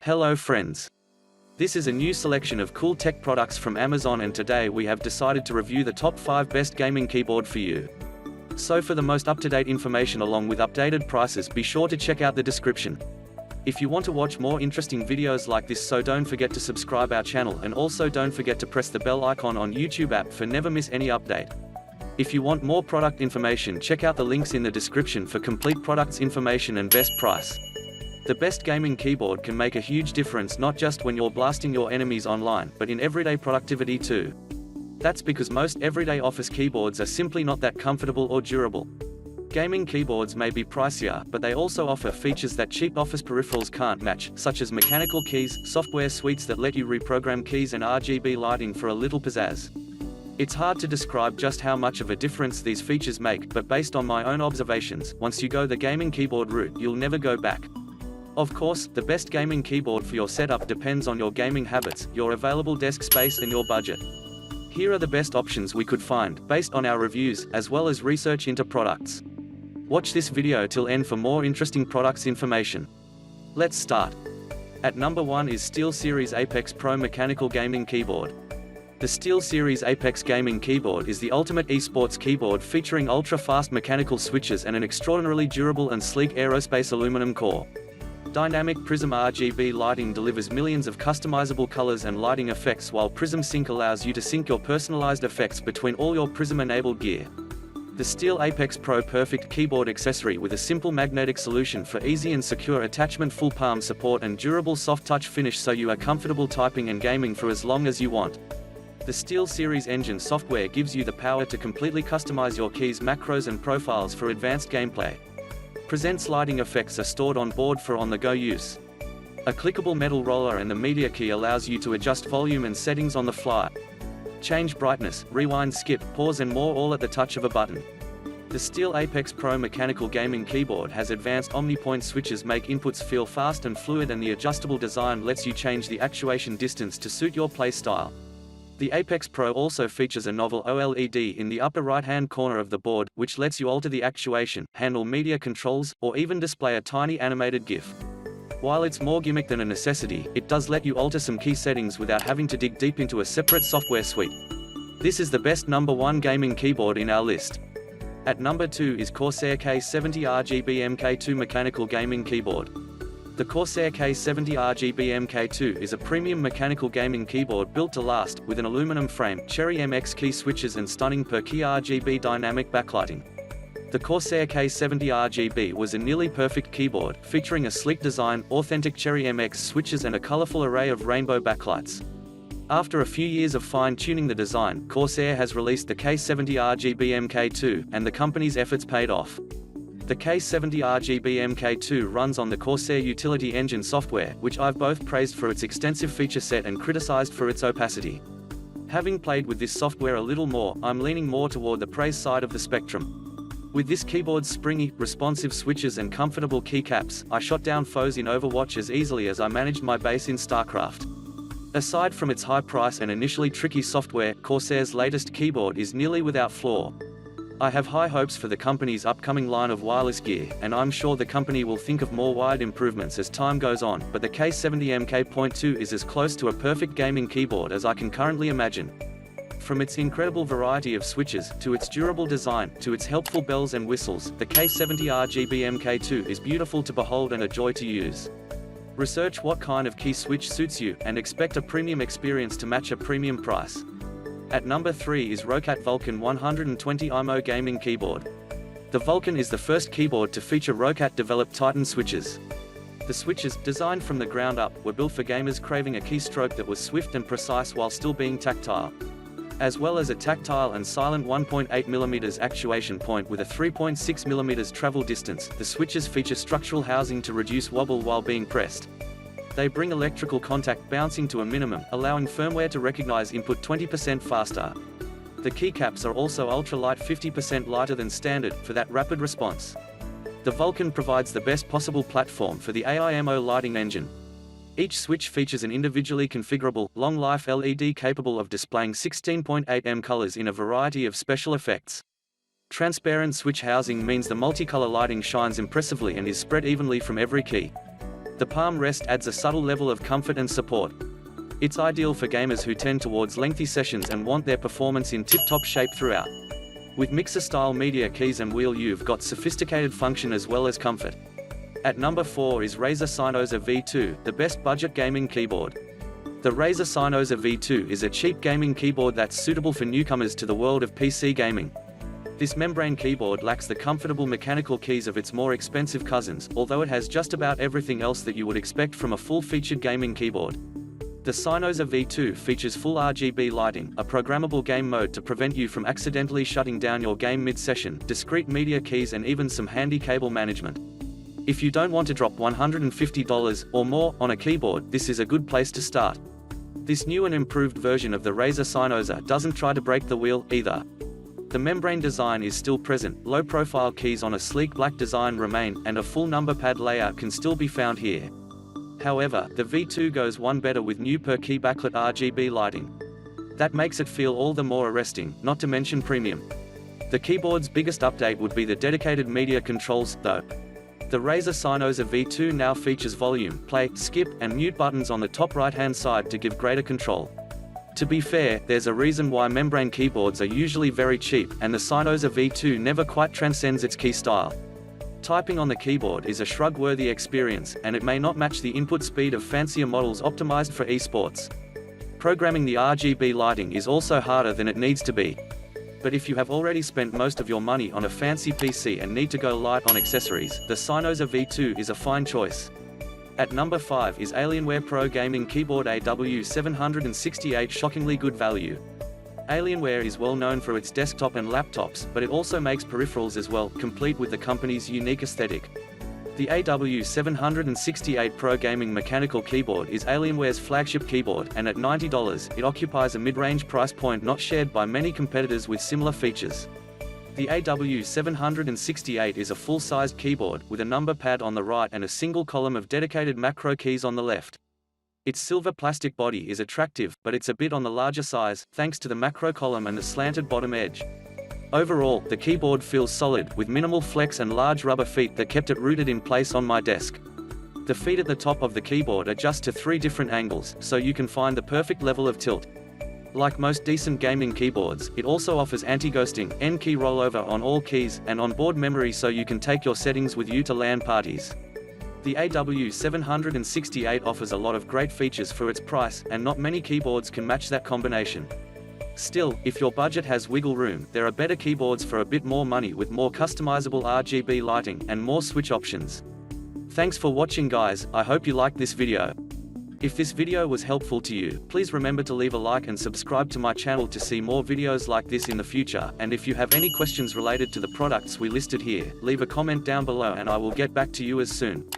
Hello friends. This is a new selection of cool tech products from Amazon, and today we have decided to review the top 5 best gaming keyboard for you. So for the most up-to-date information along with updated prices, be sure to check out the description. If you want to watch more interesting videos like this, so don't forget to subscribe our channel, and also don't forget to press the bell icon on YouTube app for never miss any update. If you want more product information, check out the links in the description for complete products information and best price. The best gaming keyboard can make a huge difference, not just when you're blasting your enemies online, but in everyday productivity too. That's because most everyday office keyboards are simply not that comfortable or durable. Gaming keyboards may be pricier, but they also offer features that cheap office peripherals can't match, such as mechanical keys, software suites that let you reprogram keys, and RGB lighting for a little pizzazz. It's hard to describe just how much of a difference these features make, but based on my own observations, once you go the gaming keyboard route, you'll never go back. Of course, the best gaming keyboard for your setup depends on your gaming habits, your available desk space, and your budget. Here are the best options we could find, based on our reviews, as well as research into products. Watch this video till end for more interesting products information. Let's start. At number 1 is SteelSeries Apex Pro Mechanical Gaming Keyboard. The SteelSeries Apex Gaming Keyboard is the ultimate esports keyboard, featuring ultra-fast mechanical switches and an extraordinarily durable and sleek aerospace aluminum core. Dynamic Prism RGB lighting delivers millions of customizable colors and lighting effects, while Prism Sync allows you to sync your personalized effects between all your Prism-enabled gear. The Steel Apex Pro Perfect Keyboard accessory with a simple magnetic solution for easy and secure attachment, full palm support, and durable soft touch finish, so you are comfortable typing and gaming for as long as you want. The SteelSeries Engine software gives you the power to completely customize your keys, macros, and profiles for advanced gameplay. Presence lighting effects are stored on board for on-the-go use. A clickable metal roller and the media key allows you to adjust volume and settings on the fly. Change brightness, rewind, skip, pause, and more, all at the touch of a button. The Steel Apex Pro Mechanical Gaming Keyboard has advanced OmniPoint switches, make inputs feel fast and fluid, and the adjustable design lets you change the actuation distance to suit your play style. The Apex Pro also features a novel OLED in the upper right-hand corner of the board, which lets you alter the actuation, handle media controls, or even display a tiny animated GIF. While it's more gimmick than a necessity, it does let you alter some key settings without having to dig deep into a separate software suite. This is the best number 1 gaming keyboard in our list. At number 2 is Corsair K70 RGB MK2 Mechanical Gaming Keyboard. The Corsair K70 RGB MK2 is a premium mechanical gaming keyboard built to last, with an aluminum frame, Cherry MX key switches, and stunning per-key RGB dynamic backlighting. The Corsair K70 RGB was a nearly perfect keyboard, featuring a sleek design, authentic Cherry MX switches, and a colorful array of rainbow backlights. After a few years of fine-tuning the design, Corsair has released the K70 RGB MK2, and the company's efforts paid off. The K70 RGB MK2 runs on the Corsair Utility Engine software, which I've both praised for its extensive feature set and criticized for its opacity. Having played with this software a little more, I'm leaning more toward the praise side of the spectrum. With this keyboard's springy, responsive switches and comfortable keycaps, I shot down foes in Overwatch as easily as I managed my base in StarCraft. Aside from its high price and initially tricky software, Corsair's latest keyboard is nearly without flaw. I have high hopes for the company's upcoming line of wireless gear, and I'm sure the company will think of more wired improvements as time goes on, but the K70 MK.2 is as close to a perfect gaming keyboard as I can currently imagine. From its incredible variety of switches, to its durable design, to its helpful bells and whistles, the K70 RGB MK2 is beautiful to behold and a joy to use. Research what kind of key switch suits you, and expect a premium experience to match a premium price. At number 3 is Roccat Vulcan 120 IMO Gaming Keyboard. The Vulcan is the first keyboard to feature Roccat-developed Titan switches. The switches, designed from the ground up, were built for gamers craving a keystroke that was swift and precise while still being tactile. As well as a tactile and silent 1.8mm actuation point with a 3.6mm travel distance, the switches feature structural housing to reduce wobble while being pressed. They bring electrical contact bouncing to a minimum, allowing firmware to recognize input 20% faster. The keycaps are also ultra-light, 50% lighter than standard, for that rapid response. The Vulcan provides the best possible platform for the AIMO lighting engine. Each switch features an individually configurable, long-life LED capable of displaying 16.8M colors in a variety of special effects. Transparent switch housing means the multicolor lighting shines impressively and is spread evenly from every key. The palm rest adds a subtle level of comfort and support. It's ideal for gamers who tend towards lengthy sessions and want their performance in tip-top shape throughout. With mixer-style media keys and wheel, you've got sophisticated function as well as comfort. At number 4 is Razer Synoza V2, the best budget gaming keyboard. The Razer Synoza V2 is a cheap gaming keyboard that's suitable for newcomers to the world of PC gaming. This membrane keyboard lacks the comfortable mechanical keys of its more expensive cousins, although it has just about everything else that you would expect from a full-featured gaming keyboard. The Synoza V2 features full RGB lighting, a programmable game mode to prevent you from accidentally shutting down your game mid-session, discrete media keys, and even some handy cable management. If you don't want to drop $150 or more on a keyboard, this is a good place to start. This new and improved version of the Razer Synoza doesn't try to break the wheel, either. The membrane design is still present, low-profile keys on a sleek black design remain, and a full number pad layout can still be found here. However, the V2 goes one better with new per-key backlit RGB lighting. That makes it feel all the more arresting, not to mention premium. The keyboard's biggest update would be the dedicated media controls, though. The Razer Synoza V2 now features volume, play, skip, and mute buttons on the top right-hand side to give greater control. To be fair, there's a reason why membrane keyboards are usually very cheap, and the Synoza V2 never quite transcends its key style. Typing on the keyboard is a shrug-worthy experience, and it may not match the input speed of fancier models optimized for esports. Programming the RGB lighting is also harder than it needs to be. But if you have already spent most of your money on a fancy PC and need to go light on accessories, the Synoza V2 is a fine choice. At number 5 is Alienware Pro Gaming Keyboard AW768, shockingly good value. Alienware is well known for its desktop and laptops, but it also makes peripherals as well, complete with the company's unique aesthetic. The AW768 Pro Gaming Mechanical Keyboard is Alienware's flagship keyboard, and at $90, it occupies a mid-range price point not shared by many competitors with similar features. The AW768 is a full-sized keyboard, with a number pad on the right and a single column of dedicated macro keys on the left. Its silver plastic body is attractive, but it's a bit on the larger size, thanks to the macro column and the slanted bottom edge. Overall, the keyboard feels solid, with minimal flex and large rubber feet that kept it rooted in place on my desk. The feet at the top of the keyboard adjust to 3 different angles, so you can find the perfect level of tilt. Like most decent gaming keyboards, it also offers anti-ghosting, N-key rollover on all keys, and onboard memory so you can take your settings with you to LAN parties. The AW768 offers a lot of great features for its price, and not many keyboards can match that combination. Still, if your budget has wiggle room, there are better keyboards for a bit more money with more customizable RGB lighting and more switch options. Thanks for watching, guys. I hope you liked this video. If this video was helpful to you, please remember to leave a like and subscribe to my channel to see more videos like this in the future, and if you have any questions related to the products we listed here, leave a comment down below and I will get back to you as soon.